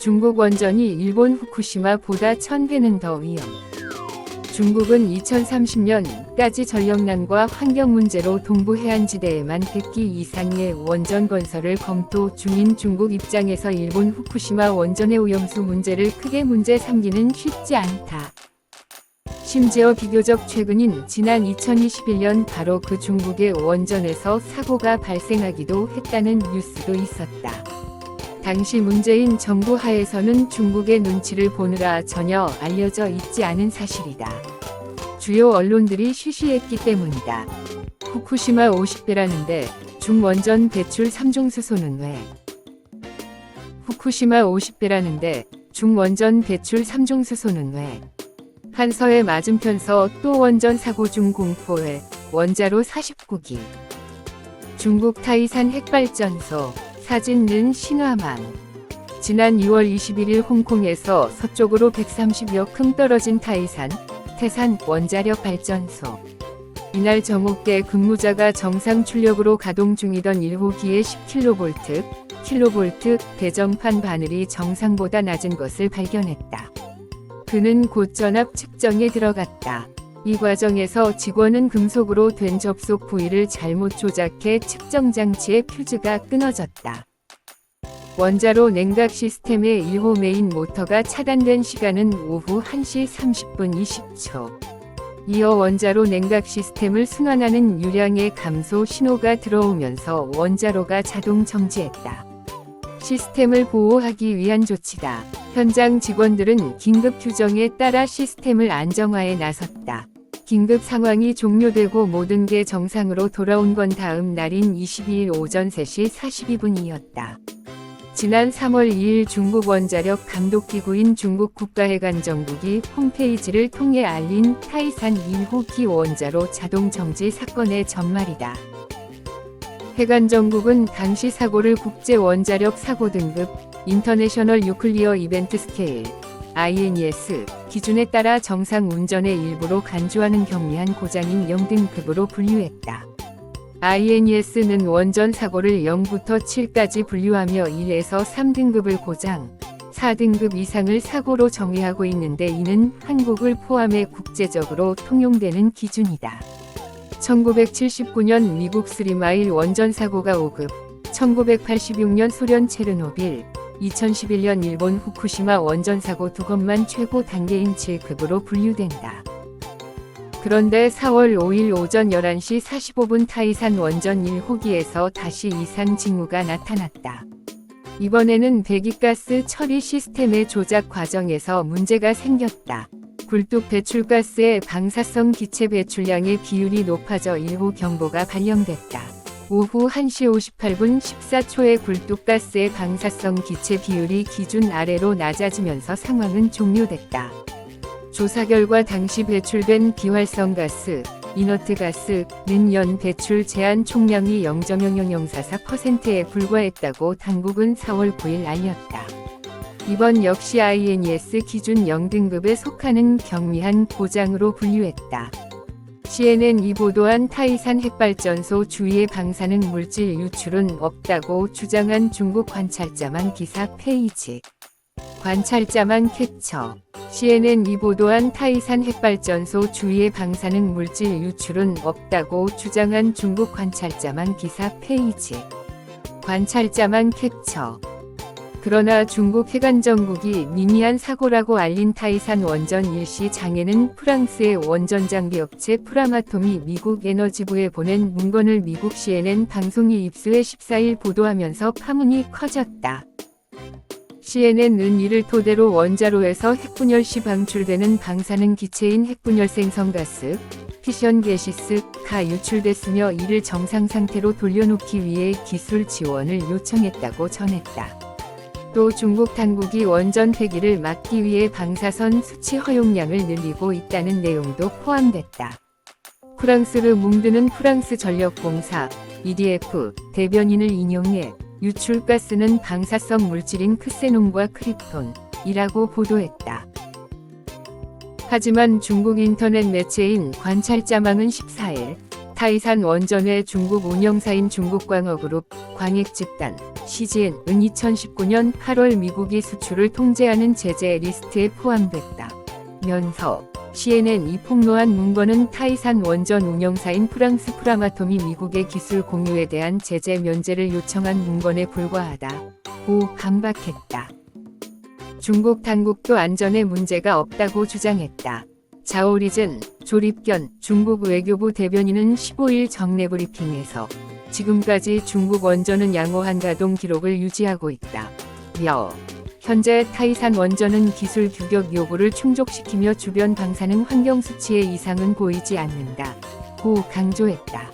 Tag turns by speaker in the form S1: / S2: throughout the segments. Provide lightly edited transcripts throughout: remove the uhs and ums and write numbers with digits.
S1: 중국 원전이 일본 후쿠시마보다 1000배는 더 위험. 중국은 2030년까지 전력난과 환경 문제로 동부 해안지대에만 100기 이상의 원전 건설을 검토 중인 중국 입장에서 일본 후쿠시마 원전의 오염수 문제를 크게 문제 삼기는 쉽지 않다. 심지어 비교적 최근인 지난 2021년 바로 그 중국의 원전에서 사고가 발생하기도 했다는 뉴스도 있었다. 당시 문재인 정부 하에서는 중국의 눈치를 보느라 전혀 알려져 있지 않은 사실이다. 주요 언론들이 쉬쉬했기 때문이다. 후쿠시마 50배라는데 중원전 배출 3중 수소는 왜? 후쿠시마 50배라는데 중원전 배출 3중 수소는 왜? 한서의 맞은편서 또 원전 사고 중 공포에 원자로 49기. 중국 타이산 핵발전소 사진는 신화망. 지난 2월 21일 홍콩에서 서쪽으로 130여 큼 떨어진 타이산, 태산 원자력 발전소. 이날 정오께 근무자가 정상 출력으로 가동 중이던 1호기의 10kV, 배전판 바늘이 정상보다 낮은 것을 발견했다. 그는 곧 전압 측정에 들어갔다. 이 과정에서 직원은 금속으로 된 접속 부위를 잘못 조작해 측정 장치의 퓨즈가 끊어졌다. 원자로 냉각 시스템의 1호 메인 모터가 차단된 시간은 오후 1시 30분 20초. 이어 원자로 냉각 시스템을 순환하는 유량의 감소 신호가 들어오면서 원자로가 자동 정지했다. 시스템을 보호하기 위한 조치다. 현장 직원들은 긴급 규정에 따라 시스템을 안정화에 나섰다. 긴급 상황이 종료되고 모든 게 정상으로 돌아온 건 다음 날인 22일 오전 3시 42분이었다. 지난 3월 2일 중국 원자력 감독기구인 중국 국가해관정국이 홈페이지를 통해 알린 타이산 1호기 원자로 자동 정지 사건의 전말이다. 해관정국은 당시 사고를 국제원자력 사고 등급 인터내셔널 뉴클리어 이벤트 스케일 INES 기준에 따라 정상 운전의 일부로 간주하는 경미한 고장인 0등급으로 분류했다. INES는 원전 사고를 0부터 7까지 분류하며 1에서 3등급을 고장, 4등급 이상을 사고로 정의하고 있는데 이는 한국을 포함해 국제적으로 통용되는 기준이다. 1979년 미국 스리마일 원전 사고가 5급, 1986년 소련 체르노빌, 2011년 일본 후쿠시마 원전 사고 두 건만 최고 단계인 7급으로 분류된다. 그런데 4월 5일 오전 11시 45분 타이산 원전 1호기에서 다시 이상 징후가 나타났다. 이번에는 배기가스 처리 시스템의 조작 과정에서 문제가 생겼다. 굴뚝 배출가스의 방사성 기체 배출량의 비율이 높아져 1호 경보가 발령됐다. 오후 1시 58분 14초에 굴뚝가스의 방사성 기체 비율이 기준 아래로 낮아지면서 상황은 종료됐다. 조사 결과 당시 배출된 비활성 가스, 이너트 가스는 연 배출 제한 총량이 0.00044%에 불과했다고 당국은 4월 9일 알렸다. 이번 역시 INES 기준 0등급에 속하는 경미한 고장으로 분류했다. CNN이 보도한 타이산 핵발전소 주위의 방사능 물질 유출은 없다고 주장한 중국 관찰자만 기사 페이지. 관찰자만 캡처. CNN이 보도한 타이산 핵발전소 주위의 방사능 물질 유출은 없다고 주장한 중국 관찰자만 기사 페이지. 관찰자만 캡처. 그러나 중국 해관정국이 미미한 사고라고 알린 타이산 원전 일시 장애는 프랑스의 원전 장비 업체 프라마톰이 미국 에너지부에 보낸 문건을 미국 CNN 방송이 입수해 14일 보도하면서 파문이 커졌다. CNN은 이를 토대로 원자로에서 핵분열 시 방출되는 방사능 기체인 핵분열 생성가스, 피션 게시스가 유출됐으며 이를 정상 상태로 돌려놓기 위해 기술 지원을 요청했다고 전했다. 또 중국 당국이 원전 폐기를 막기 위해 방사선 수치 허용량을 늘리고 있다는 내용도 포함됐다. 프랑스르 뭉드는 프랑스 전력공사 EDF 대변인을 인용해 유출가스는 방사성 물질인 크세논과 크립톤이라고 보도했다. 하지만 중국 인터넷 매체인 관찰자망은 14일 타이산 원전의 중국 운영사인 중국광업그룹 광익집단 CGN은 2019년 8월 미국이 수출을 통제하는 제재 리스트에 포함됐다. 면서 CNN이 폭로한 문건은 타이산 원전 운영사인 프랑스 프라마톰이 미국의 기술 공유에 대한 제재 면제를 요청한 문건에 불과하다고 반박했다. 중국 당국도 안전에 문제가 없다고 주장했다. 자오리즌 조립견 중국 외교부 대변인은 15일 정례 브리핑에서 지금까지 중국 원전은 양호한 가동 기록을 유지하고 있다. 현재 타이산 원전은 기술 규격 요구를 충족시키며 주변 방사능 환경 수치의 이상은 보이지 않는다고 강조했다.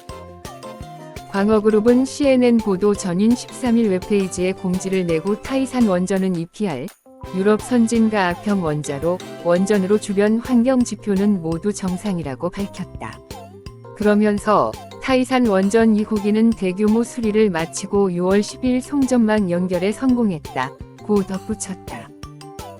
S1: 광어그룹은 CNN 보도 전인 13일 웹페이지에 공지를 내고 타이산 원전은 EPR 유럽 선진과 A평 원전으로 주변 환경 지표는 모두 정상이라고 밝혔다. 그러면서 타이산 원전 2호기는 대규모 수리를 마치고 6월 10일 송전망 연결에 성공했다고 덧붙였다.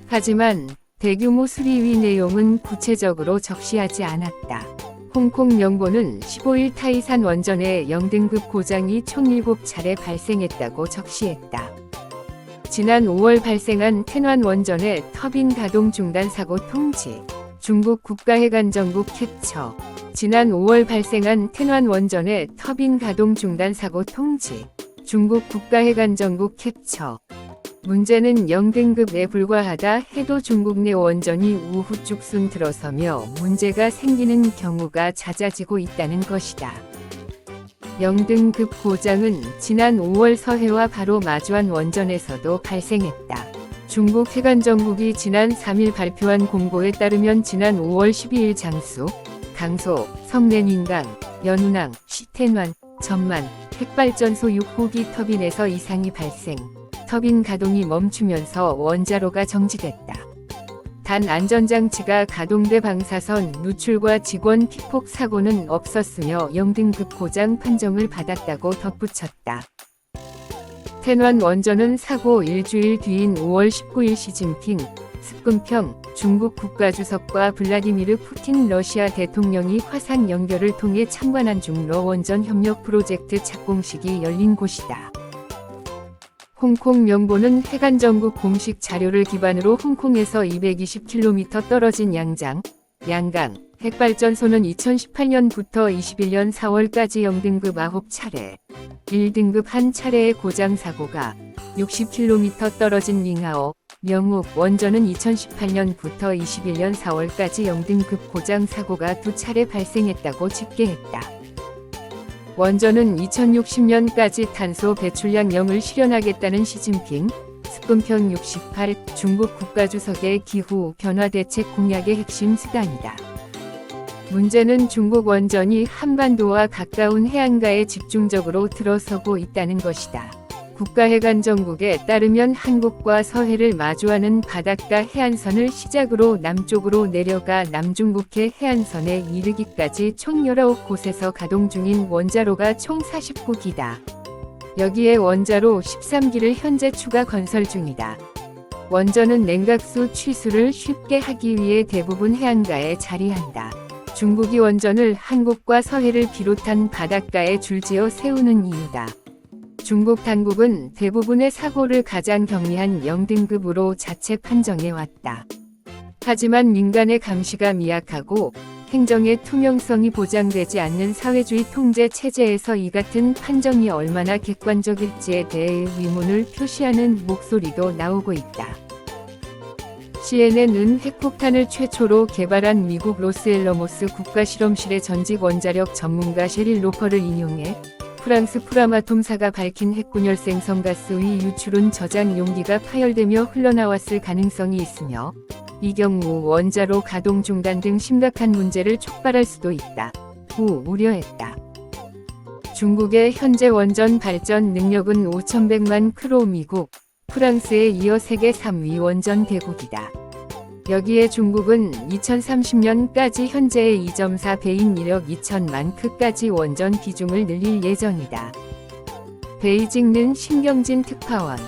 S1: 하지만 대규모 수리위 내용은 구체적으로 적시하지 않았다. 홍콩 명보는 15일 타이산 원전의 0등급 고장이 총 7차례 발생했다고 적시했다. 지난 5월 발생한 텐완 원전의 터빈 가동 중단 사고 통지, 중국 국가해관정국 캡처. 지난 5월 발생한 텐완 원전의 터빈 가동 중단 사고 통지, 중국 국가해관정국 캡처. 문제는 0등급에 불과하다 해도 중국 내 원전이 우후죽순 들어서며 문제가 생기는 경우가 잦아지고 있다는 것이다. 0등급 고장은 지난 5월 서해와 바로 마주한 원전에서도 발생했다. 중국 해관정국이 지난 3일 발표한 공고에 따르면 지난 5월 12일 장수, 강소, 성냉인강, 연운항, 시텐완, 전만, 핵발전소 6호기 터빈에서 이상이 발생, 터빈 가동이 멈추면서 원자로가 정지됐다. 단 안전장치가 가동돼 방사선 누출과 직원 피폭 사고는 없었으며 0등급 고장 판정을 받았다고 덧붙였다. 텐완 원전은 사고 일주일 뒤인 5월 19일 시진핑, 습근평 중국 국가주석과 블라디미르 푸틴 러시아 대통령이 화상 연결을 통해 참관한 중러 원전 협력 프로젝트 착공식이 열린 곳이다. 홍콩 명보는 해관정국 공식 자료를 기반으로 홍콩에서 220km 떨어진 양강 핵발전소는 2018년부터 21년 4월까지 0등급 9차례, 1등급 1차례의 고장 사고가 60km 떨어진 링하오, 명욱 원전은 2018년부터 21년 4월까지 0등급 고장 사고가 2차례 발생했다고 집계했다. 원전은 2060년까지 탄소 배출량 0을 실현하겠다는 시진핑, 습근평 68 중국 국가주석의 기후 변화 대책 공약의 핵심 수단이다. 문제는 중국 원전이 한반도와 가까운 해안가에 집중적으로 들어서고 있다는 것이다. 국가해관정국에 따르면 한국과 서해를 마주하는 바닷가 해안선을 시작으로 남쪽으로 내려가 남중국해 해안선에 이르기까지 총 19곳에서 가동 중인 원자로가 총 49기다. 여기에 원자로 13기를 현재 추가 건설 중이다. 원전은 냉각수 취수를 쉽게 하기 위해 대부분 해안가에 자리한다. 중국이 원전을 한국과 서해를 비롯한 바닷가에 줄지어 세우는 이유다. 중국 당국은 대부분의 사고를 가장 경미한 0등급으로 자체 판정해왔다. 하지만 민간의 감시가 미약하고 행정의 투명성이 보장되지 않는 사회주의 통제 체제에서 이 같은 판정이 얼마나 객관적일지에 대해 의문을 표시하는 목소리도 나오고 있다. CNN은 핵폭탄을 최초로 개발한 미국 로스앨러모스 국가실험실의 전직 원자력 전문가 셰릴 로퍼를 인용해 프랑스 프라마톰사가 밝힌 핵분열생 가스의 유출은 저장 용기가 파열되며 흘러나왔을 가능성이 있으며 이 경우 원자로 가동 중단 등 심각한 문제를 촉발할 수도 있다고 우려했다. 중국의 현재 원전 발전 능력은 5,100만 크로 미국, 프랑스에 이어 세계 3위 원전 대국이다. 여기에 중국은 2030년까지 현재의 2.4배인 1억 2천만 크까지 원전 비중을 늘릴 예정이다. 베이징는 신경진 특파원